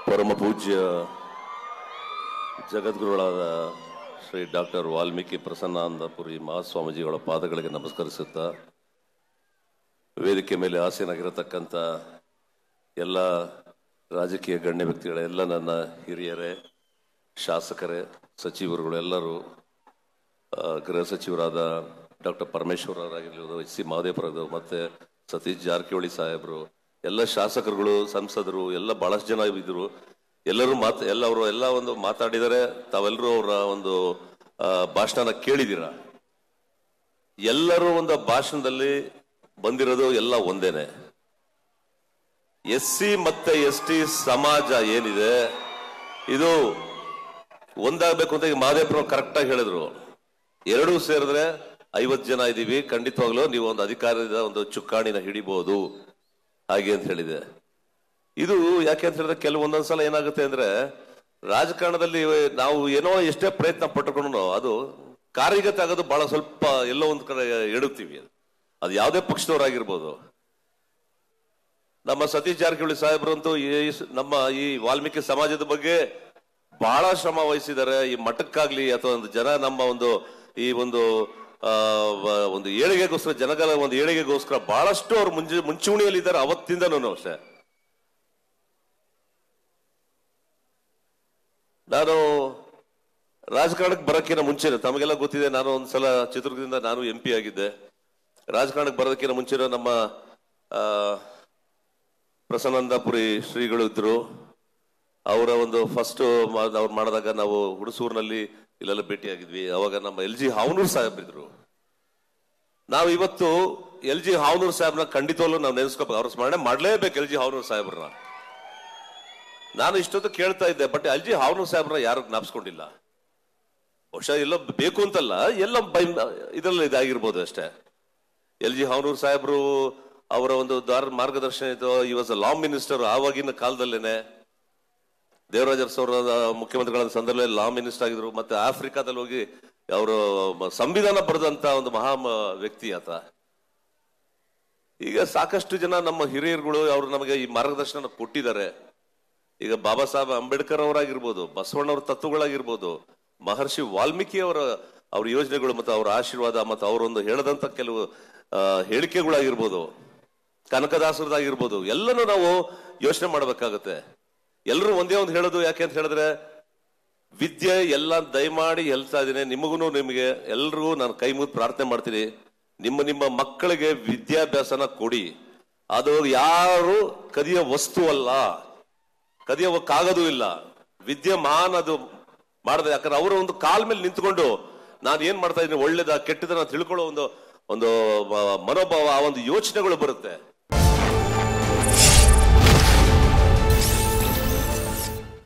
ಪರಮ ಪೂಜ್ಯ ಜಗದ್ಗುರುಗಳಾದ ಶ್ರೀ ಡಾಕ್ಟರ್ ವಾಲ್ಮೀಕಿ ಪ್ರಸನ್ನಾನಂದಪುರಿ ಮಹಾಸ್ವಾಮೀಜಿಗಳ ಪಾದಗಳಿಗೆ ನಮಸ್ಕರಿಸುತ್ತಾ, ವೇದಿಕೆ ಮೇಲೆ ಆಸೀನಾಗಿರತಕ್ಕಂಥ ಎಲ್ಲ ರಾಜಕೀಯ ಗಣ್ಯ ವ್ಯಕ್ತಿಗಳ, ಎಲ್ಲ ನನ್ನ ಹಿರಿಯರೇ, ಶಾಸಕರೇ, ಸಚಿವರುಗಳು, ಎಲ್ಲರೂ, ಗೃಹ ಸಚಿವರಾದ ಡಾಕ್ಟರ್ ಪರಮೇಶ್ವರ್ ಅವರಾಗಿರ್ಬೋದು, ಸಿ ಮಹದೇವರಾದ, ಮತ್ತೆ ಸತೀಶ್ ಜಾರಕಿಹೊಳಿ ಸಾಹೇಬರು, ಎಲ್ಲ ಶಾಸಕರುಗಳು, ಸಂಸದರು, ಎಲ್ಲ ಬಹಳಷ್ಟು ಜನ ಇದ್ರು. ಎಲ್ಲರೂ ಎಲ್ಲ ಒಂದು ಮಾತಾಡಿದರೆ, ತಾವೆಲ್ಲರೂ ಅವರ ಒಂದು ಭಾಷಣ ಕೇಳಿದಿರ. ಎಲ್ಲರೂ ಒಂದು ಭಾಷಣದಲ್ಲಿ ಬಂದಿರೋದು ಎಲ್ಲ ಒಂದೇನೆ. SC ಮತ್ತೆ ST ಸಮಾಜ ಏನಿದೆ ಇದು ಒಂದಾಗಬೇಕು ಅಂತ ಮಹದೇವ್ರು ಕರೆಕ್ಟ್ ಆಗಿ ಹೇಳಿದ್ರು. ಎರಡೂ ಸೇರಿದ್ರೆ 50 ಜನ ಇದೀವಿ, ಖಂಡಿತವಾಗ್ಲೂ ನೀವು ಒಂದು ಅಧಿಕಾರದ ಒಂದು ಚುಕ್ಕಾಣಿನ ಹಿಡಿಬಹುದು ಹಾಗೆ ಅಂತ ಹೇಳಿದೆ. ಇದು ಯಾಕೆ ಅಂತ ಹೇಳಿದ್ರೆ ಕೆಲವೊಂದೊಂದ್ಸಲ ಏನಾಗುತ್ತೆ ಅಂದ್ರೆ, ರಾಜಕಾರಣದಲ್ಲಿ ನಾವು ಏನೋ ಎಷ್ಟೇ ಪ್ರಯತ್ನ ಪಟ್ಟುಕೊಂಡು ಅದು ಕಾರ್ಯಗತ ಆಗೋದು ಬಹಳ ಸ್ವಲ್ಪ ಎಲ್ಲೋ ಒಂದ್ ಕಡೆ ಎಡುತ್ತೀವಿ. ಅದು ಯಾವುದೇ ಪಕ್ಷದವರಾಗಿರ್ಬೋದು. ನಮ್ಮ ಸತೀಶ್ ಜಾರಕಿಹೊಳಿ ಸಾಹೇಬ್ರಂತೂ ನಮ್ಮ ಈ ವಾಲ್ಮೀಕಿ ಸಮಾಜದ ಬಗ್ಗೆ ಬಹಳ ಶ್ರಮ ವಹಿಸಿದ್ದಾರೆ. ಈ ಮಠಕ್ಕಾಗ್ಲಿ ಅಥವಾ ಒಂದು ಜನ ನಮ್ಮ ಈ ಒಂದು ಏಳಿಗೆಗೋಸ್ಕರ, ಜನಗಳ ಒಂದು ಏಳಿಗೆಗೋಸ್ಕರ ಬಹಳಷ್ಟು ಅವ್ರು ಮುಂಚೂಣಿಯಲ್ಲಿ ಇದ್ದಾರೆ ಅವತ್ತಿಂದನೂ ಅಷ್ಟೇ. ನಾನು ರಾಜಕಾರಣಕ್ಕೆ ಬರೋಕ್ಕಿಂತ ಮುಂಚೆ, ತಮಗೆಲ್ಲ ಗೊತ್ತಿದೆ, ನಾನು ಒಂದ್ಸಲ ಚಿತ್ರದುರ್ಗದಿಂದ ನಾನು MP ಆಗಿದ್ದೆ. ರಾಜಕಾರಣಕ್ಕೆ ಬರೋದಕ್ಕಿಂತ ಮುಂಚೆ ನಮ್ಮ ಪ್ರಸನ್ನಾನಂದಪುರಿ ಶ್ರೀಗಳು ಇದ್ರು. ಅವರ ಒಂದು ಫಸ್ಟ್ ಅವ್ರು ಮಾಡಿದಾಗ ನಾವು ಹುಣಸೂರಿನಲ್ಲಿ ಇಲ್ಲೆಲ್ಲ ಭೇಟಿಯಾಗಿದ್ವಿ. ಅವಾಗ ನಮ್ಮ LG ಹಾವನೂರ್ ಸಾಹೇಬ್ರಿದ್ರು. ನಾವು ಇವತ್ತು LG ಹಾವನೂರ್ ಸಾಹೇಬ್ನ ಖಂಡಿತವಲ್ಲೂ ನಾವು ನೆನೆಸ್ಕೋಬೇಕು, ಅವ್ರ ಸ್ಮರಣೆ ಮಾಡ್ಲೇಬೇಕು LG ಹಾವನೂರ್ ಸಾಹೇಬ್ರನ್ನ. ನಾನು ಇಷ್ಟೊತ್ತು ಕೇಳ್ತಾ ಇದ್ದೆ, ಬಟ್ LG ಹಾವನೂರ್ ಸಾಹೇಬ್ರನ್ನ ಯಾರು ಜ್ಞಾಪಿಸ್ಕೊಂಡಿಲ್ಲ. ಬಹುಶಃ ಎಲ್ಲೋ ಬೇಕು ಅಂತಲ್ಲ, ಎಲ್ಲ ಇದರಲ್ಲಿ ಇದಾಗಿರ್ಬೋದು ಅಷ್ಟೇ. LG ಹಾವನೂರ್ ಸಾಹೇಬ್ರು ಅವರ ಒಂದು ಮಾರ್ಗದರ್ಶನ ಇತ್ತು. ಈ ವಾಸ್ ಲಾ ಮಿನಿಸ್ಟರ್. ಆವಾಗಿನ ಕಾಲದಲ್ಲೇನೆ ದೇವರಾಜ ಅವರ ಮುಖ್ಯಮಂತ್ರಿಗಳ ಸಂದರ್ಭದಲ್ಲಿ ಲಾ ಮಿನಿಸ್ಟರ್ ಆಗಿದ್ರು. ಮತ್ತೆ ಆಫ್ರಿಕಾದಲ್ಲಿ ಹೋಗಿ ಅವರು ಸಂವಿಧಾನ ಬರೆದಂತ ಒಂದು ಮಹಾ ವ್ಯಕ್ತಿ ಆತ. ಈಗ ಸಾಕಷ್ಟು ಜನ ನಮ್ಮ ಹಿರಿಯರುಗಳು ಅವರು ನಮಗೆ ಈ ಮಾರ್ಗದರ್ಶನ ಕೊಟ್ಟಿದ್ದಾರೆ. ಈಗ ಬಾಬಾ ಸಾಹೇಬ್ ಅಂಬೇಡ್ಕರ್ ಅವರಾಗಿರ್ಬೋದು, ಬಸವಣ್ಣವ್ರ ತತ್ವಗಳಾಗಿರ್ಬೋದು, ಮಹರ್ಷಿ ವಾಲ್ಮೀಕಿ ಅವ್ರ ಯೋಜನೆಗಳು, ಮತ್ತೆ ಅವರ ಆಶೀರ್ವಾದ, ಮತ್ತೆ ಅವರೊಂದು ಹೇಳದಂತ ಕೆಲವು ಹೇಳಿಕೆಗಳಾಗಿರ್ಬೋದು, ಕನಕದಾಸರದಾಗಿರ್ಬೋದು, ಎಲ್ಲನೂ ನಾವು ಯೋಚನೆ ಮಾಡ್ಬೇಕಾಗತ್ತೆ. ಎಲ್ಲರೂ ಒಂದೇ ಒಂದು ಹೇಳೋದು ಯಾಕೆ ಅಂತ ಹೇಳಿದ್ರೆ, ವಿದ್ಯೆ ಎಲ್ಲ ದಯಮಾಡಿ ಹೇಳ್ತಾ ಇದ್ದೀನಿ, ನಿಮಗೆ ಎಲ್ರಿಗೂ ನಾನು ಕೈ ಮುಗಿದು ಪ್ರಾರ್ಥನೆ ಮಾಡ್ತೀನಿ, ನಿಮ್ಮ ಮಕ್ಕಳಿಗೆ ವಿದ್ಯಾಭ್ಯಾಸನ ಕೊಡಿ. ಅದು ಯಾರು ಕದಿಯ ವಸ್ತು ಅಲ್ಲ, ಕದಿಯೋಕ್ಕಾಗೋದು ಇಲ್ಲ. ವಿದ್ಯಮಾನ ಅದು ಮಾಡದೆ, ಯಾಕಂದ್ರೆ ಅವರ ಒಂದು ಕಾಲ್ ಮೇಲೆ ನಿಂತ್ಕೊಂಡು ನಾನು ಏನ್ ಮಾಡ್ತಾ ಇದ್ದೀನಿ, ಒಳ್ಳೇದ ಕೆಟ್ಟದನ್ನ ತಿಳ್ಕೊಳ್ಳೋ ಒಂದು ಮನೋಭಾವ, ಆ ಒಂದು ಯೋಚನೆಗಳು ಬರುತ್ತೆ.